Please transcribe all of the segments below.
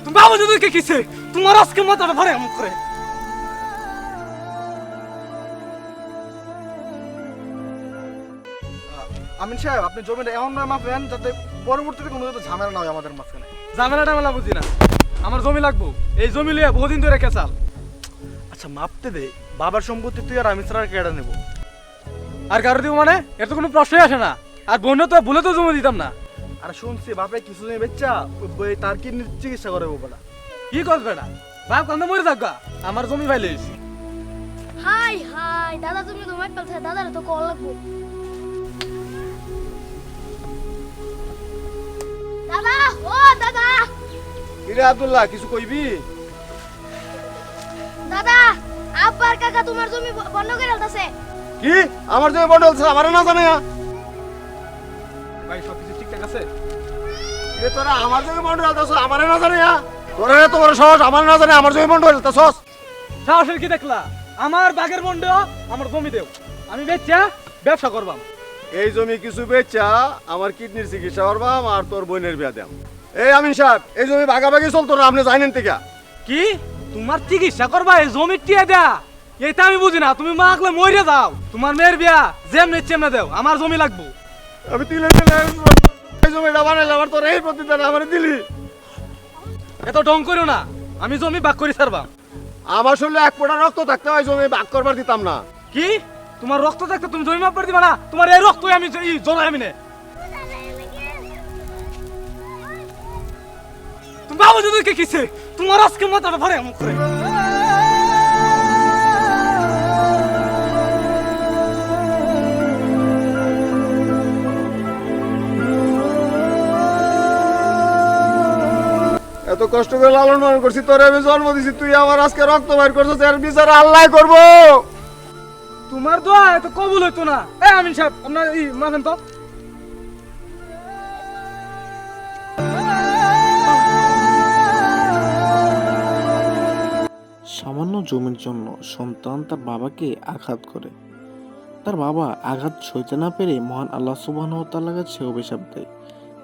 তুমি বাবা যদি কিসে তোমার আজকে মাথাটা ভরে এমন করে। আমিন সাহেব, আপনি জমিটা এমন ভাবে মাপবেন যাতে পরবর্তীতে কোনো যাতে ঝামেলা না হয় আমাদের মাঝখানে। ঝামেলা টামেলা বুঝি না, আমার জমি লাগবো। এই জমি লিয়ে বহুদিন ধরে কেচাল। আচ্ছা মাপতে দে, বাবার সম্পত্তি তুই আর আমি ছাড়া কেটে নেবো। আর কারো দিব মানে এর তো কোনো প্রশ্নই আসে না। আর বোন তো ভুলে তো জমি দিতাম না। আর শুনছি বাপে কিছুদিন বেচ্চা তার কিডনির চিকিৎসা করে বলা। কি করবে না বাপ কান্দে মরে থাকা, আমার জমি পাইলিস। হাই হাই দাদা, তুমি তো মাইক পালছে, দাদার তো কল লাগবো। দাদা, ও দাদা, কিরে আব্দুল্লাহ, কিছু কইবি? দাদা, আব্বার কাকা তোমার জমি বন্ধ করে আলতাছে। কি আমার জমি বন্ধ হচ্ছে? আমারে না জানে? ভাই সবকিছু ঠিকঠাক আছে? এ তোরা আমার জমি বন্ধ হচ্ছে আমারে না জানে? তোরা এত বড় সাহস, আমার না জানে আমার জমি বন্ধ হচ্ছে? সাহসের কি দেখলা? আমার বাগের বন্ড আমার জমি দেও, আমি বেচা ব্যবসা করবাম। এই জমি কিছু বেচা আমার কিডনির চিকিৎসা করবাম আর তোর বোনের বিয়া দেম। এই আমিন সাহেব, এই জমি ভাগাভাগি চলতো না, আপনি জানেন থেকে? কি তোমার চিকিৎসা করবা এই জমি টিয়া দেয়া? এটা আমি বুঝি না। তুমি মা আকলে মরে যাও, তোমার মেয়ের বিয়া যেমনি চেমনে দেও, আমার জমি লাগবো। আমি দিলে দিলে এই জমিটা বানাইলে আমার তোর এই প্রতিদান আমার দিলি। এত ঢং করো না, আমি জমি ভাগ করে ছাড়বাম। আমার শরীরে এক ফোঁটা রক্ত থাকতে হয় জমি ভাগ করবার দিতাম না। কি তোমার রক্ত থাকতে তুমি জমি মাপ করে দিবা না? তোমার এই রক্তই আমি জড়াই আমি নে। তুমি বাবা যদি কিসে তোমার আজকে মাথাটা ভরে এমন করে। এত কষ্ট করে লালন পালন করছি, তোরে আমি জন্ম দিছি, তুই আমার আজকে রক্ত বাইর করছিস, এর বিচার আল্লাহ করবো। তোমার দোয়া এত কবুল হইতো না। এ আমিন সাহেব, আপনার মাফেন তো। সামান্য জমির জন্য সন্তান তার বাবাকে আঘাত করে। তার বাবা আঘাত সইতে না পেরে মহান আল্লাহ সুবহানাহু ওয়া তাআলার কাছে অভিশাপ দেয়।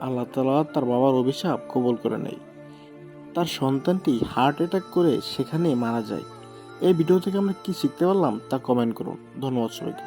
আল্লাহ তাআলা তার বাবার অভিশাপ কবুল করে নেয়। তার সন্তানটি হার্ট অ্যাটাক করে সেখানে মারা যায়। এই ভিডিও থেকে আমরা কি শিখতে পারলাম তা কমেন্ট করুন। ধন্যবাদ সবাইকে।